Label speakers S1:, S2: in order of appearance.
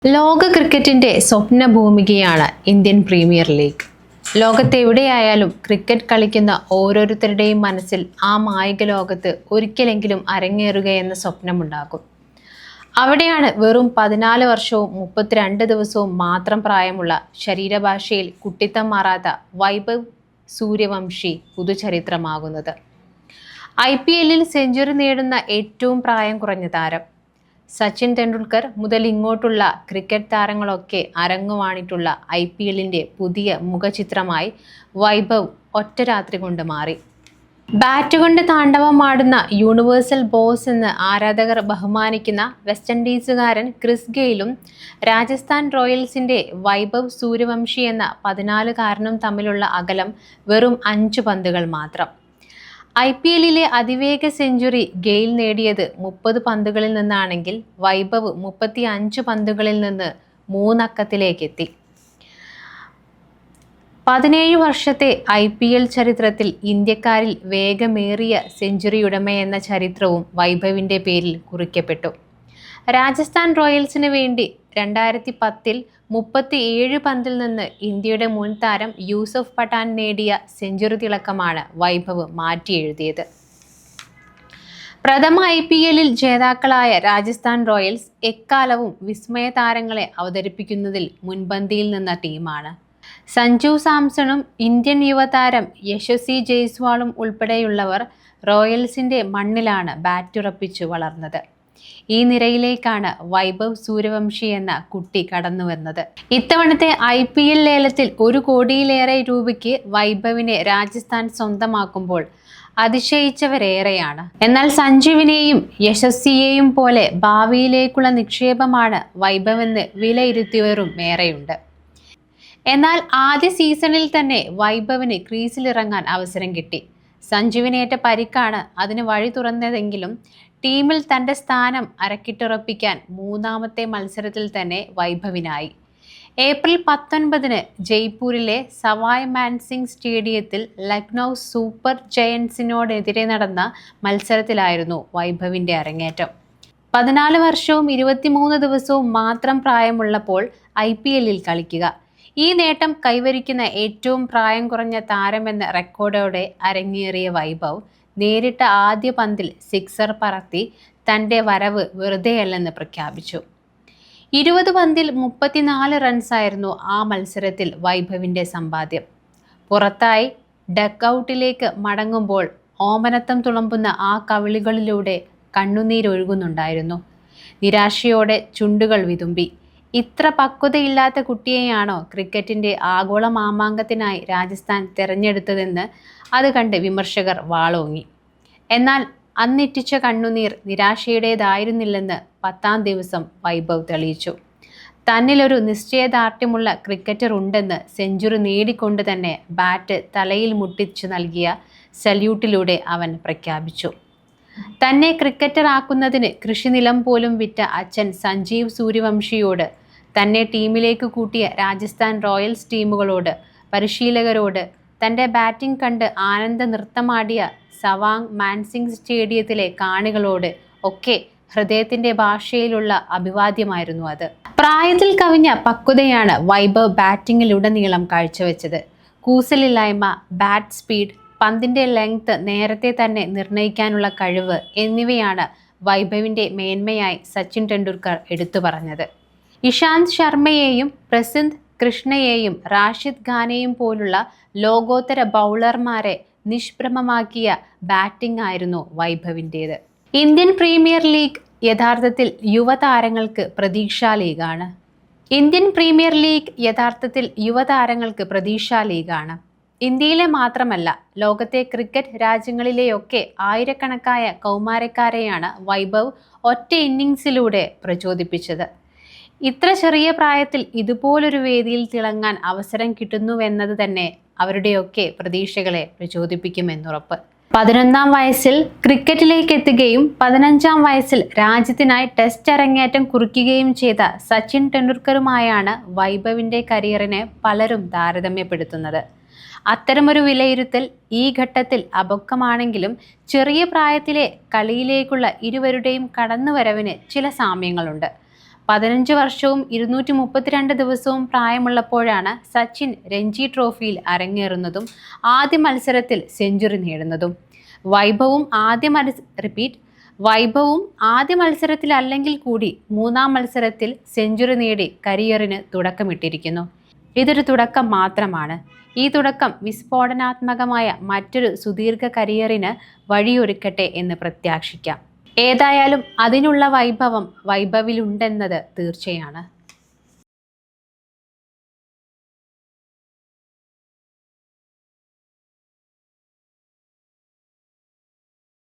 S1: ലോക ക്രിക്കറ്റിന്റെ സ്വപ്ന ഭൂമികയാണ് Indian premier league. ലോകത്തെവിടെയായാലും ക്രിക്കറ്റ് കളിക്കുന്ന ഓരോരുത്തരുടെയും മനസ്സിൽ ആ മായിക ലോകത്ത് ഒരിക്കലെങ്കിലും അരങ്ങേറുകയെന്ന സ്വപ്നമുണ്ടാകും. അവിടെയാണ് വെറും 14 വർഷവും 32 ദിവസവും മാത്രം പ്രായമുള്ള, ശരീരഭാഷയിൽ കുട്ടിത്തം മാറാത്ത വൈഭവ് സൂര്യവംശി പുതുചരിത്രമാകുന്നത്. IPL-ൽ സെഞ്ചുറി നേടുന്ന ഏറ്റവും പ്രായം കുറഞ്ഞ താരം. സച്ചിൻ തെണ്ടുൽക്കർ മുതൽ ഇങ്ങോട്ടുള്ള ക്രിക്കറ്റ് താരങ്ങളൊക്കെ അരങ്ങുവാണിട്ടുള്ള IPL-ന്റെ പുതിയ മുഖചിത്രമായി വൈഭവ് ഒറ്റ രാത്രി കൊണ്ട് മാറി. ബാറ്റ് കൊണ്ട് താണ്ഡവമാടുന്ന യൂണിവേഴ്സൽ ബോസ് എന്ന് ആരാധകർ ബഹുമാനിക്കുന്ന വെസ്റ്റ് ഇൻഡീസുകാരൻ ക്രിസ് ഗെയിലും രാജസ്ഥാൻ റോയൽസിന്റെ വൈഭവ് സൂര്യവംശി എന്ന 14-കാരനും തമ്മിലുള്ള അകലം വെറും 5 പന്തുകൾ മാത്രം. IPL-ലെ അതിവേഗ സെഞ്ചുറി ഗെയിൽ നേടിയത് 30 പന്തുകളിൽ നിന്നാണെങ്കിൽ വൈഭവ് 35 പന്തുകളിൽ നിന്ന് 3 അക്കത്തിലേക്കെത്തി. 17 വർഷത്തെ IPL ചരിത്രത്തിൽ ഇന്ത്യക്കാരിൽ വേഗമേറിയ സെഞ്ചുറിയുടമയെന്ന ചരിത്രവും വൈഭവിന്റെ പേരിൽ കുറിക്കപ്പെട്ടു. രാജസ്ഥാൻ റോയൽസിന് വേണ്ടി 2010-ൽ 37 പന്തിൽ നിന്ന് ഇന്ത്യയുടെ മുൻ താരം യൂസഫ് പഠാൻ നേടിയ സെഞ്ചുറി തിളക്കമാണ് വൈഭവ് മാറ്റിയെഴുതിയത്. പ്രഥമ IPL-ൽ ജേതാക്കളായ രാജസ്ഥാൻ റോയൽസ് എക്കാലവും വിസ്മയ താരങ്ങളെ അവതരിപ്പിക്കുന്നതിൽ മുൻപന്തിയിൽ നിന്ന ടീമാണ്. സഞ്ജു സാംസണും ഇന്ത്യൻ യുവതാരം യശസ്വി ജയ്സ്വാളും ഉൾപ്പെടെയുള്ളവർ റോയൽസിന്റെ മണ്ണിലാണ് ബാറ്റുറപ്പിച്ചു വളർന്നത്. ഈ നിരയിലേക്കാണ് വൈഭവ് സൂര്യവംശി എന്ന കുട്ടി കടന്നുവന്നത്. ഇത്തവണത്തെ IPL ലേലത്തിൽ 1 കോടിയിലേറെ രൂപയ്ക്ക് വൈഭവിനെ രാജസ്ഥാൻ സ്വന്തമാക്കുമ്പോൾ അതിശയിച്ചവരേറെയാണ്. എന്നാൽ സഞ്ജുവിനെയും യശസ്വിയെയും പോലെ ഭാവിയിലേക്കുള്ള നിക്ഷേപമാണ് വൈഭവെന്ന് വിലയിരുത്തിയവരും ഏറെയുണ്ട്. എന്നാൽ ആദ്യ സീസണിൽ തന്നെ വൈഭവിന് ക്രീസിലിറങ്ങാൻ അവസരം കിട്ടി. സഞ്ജുവിനേറ്റ പരിക്കാണ് അതിന് വഴി തുറന്നതെങ്കിലും ടീമിൽ തൻ്റെ സ്ഥാനം അരക്കിട്ടുറപ്പിക്കാൻ 3-ാമത്തെ മത്സരത്തിൽ തന്നെ വൈഭവിനായി. ഏപ്രിൽ 19-ന് ജയ്പൂരിലെ സവായ് മാൻസിംഗ് സ്റ്റേഡിയത്തിൽ ലക്നൗ സൂപ്പർ ജയൻസിനോടെതിരെ നടന്ന മത്സരത്തിലായിരുന്നു വൈഭവിൻ്റെ അരങ്ങേറ്റം. 14 വർഷവും 23 ദിവസവും മാത്രം പ്രായമുള്ളപ്പോൾ IPL-ൽ കളിക്കുക, ഈ നേട്ടം കൈവരിക്കുന്ന ഏറ്റവും പ്രായം കുറഞ്ഞ താരമെന്ന റെക്കോർഡോടെ അരങ്ങേറിയ വൈഭവ് നേരിട്ട ആദ്യ പന്തിൽ സിക്സർ പറത്തി തൻ്റെ വരവ് വെറുതെയല്ലെന്ന് പ്രഖ്യാപിച്ചു. 20 പന്തിൽ 34 റൺസായിരുന്നു ആ മത്സരത്തിൽ വൈഭവിൻ്റെ സമ്പാദ്യം. പുറത്തായി ഡക്കൌട്ടിലേക്ക് മടങ്ങുമ്പോൾ ഓമനത്തം തുളുമ്പുന്ന ആ കവിളുകളിലൂടെ കണ്ണുനീരൊഴുകുന്നുണ്ടായിരുന്നു. നിരാശയോടെ ചുണ്ടുകൾ വിതുമ്പി. ഇത്ര പക്വതയില്ലാത്ത കുട്ടിയെയാണോ ക്രിക്കറ്റിൻ്റെ ആഗോള മാമാങ്കത്തിനായി രാജസ്ഥാൻ തിരഞ്ഞെടുത്തതെന്ന് അത് കണ്ട് വിമർശകർ വാളോങ്ങി. എന്നാൽ അന്നിറ്റിച്ച കണ്ണുനീർ നിരാശയുടേതായിരുന്നില്ലെന്ന് 10-ാം ദിവസം വൈഭവ് തെളിയിച്ചു. തന്നിലൊരു നിശ്ചയദാർഢ്യമുള്ള ക്രിക്കറ്റർ ഉണ്ടെന്ന് സെഞ്ചുറി നേടിക്കൊണ്ട് തന്നെ ബാറ്റ് തലയിൽ മുട്ടിച്ചു നൽകിയ സല്യൂട്ടിലൂടെ അവൻ പ്രഖ്യാപിച്ചു. തന്നെ ക്രിക്കറ്ററാക്കുന്നതിന് കൃഷിനിലം പോലും വിറ്റ അച്ഛൻ സഞ്ജീവ് സൂര്യവംശിയോട്, തന്നെ ടീമിലേക്ക് കൂട്ടിയ രാജസ്ഥാൻ റോയൽസ് ടീമുകളോട്, പരിശീലകരോട്, തൻ്റെ ബാറ്റിംഗ് കണ്ട് ആനന്ദ നൃത്തമാടിയ സവാങ് മാൻസിംഗ് സ്റ്റേഡിയത്തിലെ കാണികളോട് ഒക്കെ ഹൃദയത്തിൻ്റെ ഭാഷയിലുള്ള അഭിവാദ്യമായിരുന്നു അത്. പ്രായത്തിൽ കവിഞ്ഞ പക്വതയാണ് വൈഭവ് ബാറ്റിങ്ങിലുടനീളം കാഴ്ചവെച്ചത്. കൂസലില്ലായ്മ, ബാറ്റ് സ്പീഡ്, പന്തിൻ്റെ ലെങ്ത് നേരത്തെ തന്നെ നിർണ്ണയിക്കാനുള്ള കഴിവ് എന്നിവയാണ് വൈഭവിൻ്റെ മേന്മയായി സച്ചിൻ ടെണ്ടുൽക്കർ എടുത്തു പറഞ്ഞത്. ഇഷാന്ത് ശർമ്മയെയും പ്രസിദ്ധ് കൃഷ്ണയെയും റാഷിദ് ഖാനെയും പോലുള്ള ലോകോത്തര ബൗളർമാരെ നിഷ്പ്രഭമാക്കിയ ബാറ്റിംഗ് ആയിരുന്നു വൈഭവിൻ്റേത്. ഇന്ത്യൻ പ്രീമിയർ ലീഗ് യഥാർത്ഥത്തിൽ യുവതാരങ്ങൾക്ക് പ്രതീക്ഷാ ലീഗാണ്. ഇന്ത്യൻ പ്രീമിയർ ലീഗ് യഥാർത്ഥത്തിൽ യുവതാരങ്ങൾക്ക് പ്രതീക്ഷാ ലീഗാണ്. ഇന്ത്യയിലെ മാത്രമല്ല, ലോകത്തെ ക്രിക്കറ്റ് രാജ്യങ്ങളിലെയൊക്കെ ആയിരക്കണക്കായ കൗമാരക്കാരെയാണ് വൈഭവ് ഒറ്റ ഇന്നിങ്സിലൂടെ പ്രചോദിപ്പിച്ചത്. ഇത്ര ചെറിയ പ്രായത്തിൽ ഇതുപോലൊരു വേദിയിൽ തിളങ്ങാൻ അവസരം കിട്ടുന്നുവെന്നത് തന്നെ അവരുടെയൊക്കെ പ്രതീക്ഷകളെ പ്രചോദിപ്പിക്കുമെന്നുറപ്പ്. 11-ാം വയസ്സിൽ ക്രിക്കറ്റിലേക്ക് എത്തുകയും 15-ാം വയസ്സിൽ രാജ്യത്തിനായി ടെസ്റ്റ് അരങ്ങേറ്റം കുറിക്കുകയും ചെയ്ത സച്ചിൻ ടെണ്ടുൽക്കറുമായാണ് വൈഭവിൻ്റെ കരിയറിനെ പലരും താരതമ്യപ്പെടുത്തുന്നത്. അത്തരമൊരു വിലയിരുത്തൽ ഈ ഘട്ടത്തിൽ അപക്വമാണെങ്കിലും ചെറിയ പ്രായത്തിലെ കളിയിലേക്കുള്ള ഇരുവരുടെയും കടന്നുവരവിന് ചില സാമ്യങ്ങളുണ്ട്. 15 വർഷവും 232 ദിവസവും പ്രായമുള്ളപ്പോഴാണ് സച്ചിൻ രഞ്ജി ട്രോഫിയിൽ അരങ്ങേറുന്നതും ആദ്യ മത്സരത്തിൽ സെഞ്ചുറി നേടുന്നതും. വൈഭവും ആദ്യ മത്സരത്തിലല്ലെങ്കിൽ കൂടി മൂന്നാം മത്സരത്തിൽ സെഞ്ചുറി നേടി കരിയറിന് തുടക്കമിട്ടിരിക്കുന്നു. ഇതൊരു തുടക്കം മാത്രമാണ്. ഈ തുടക്കം വിസ്ഫോടനാത്മകമായ മറ്റൊരു സുദീർഘ കരിയറിന് വഴിയൊരുക്കട്ടെ എന്ന് പ്രത്യാശിക്കാം. ഏതായാലും അതിനുള്ള വൈഭവിലുണ്ടെന്നത് തീർച്ചയാണ്.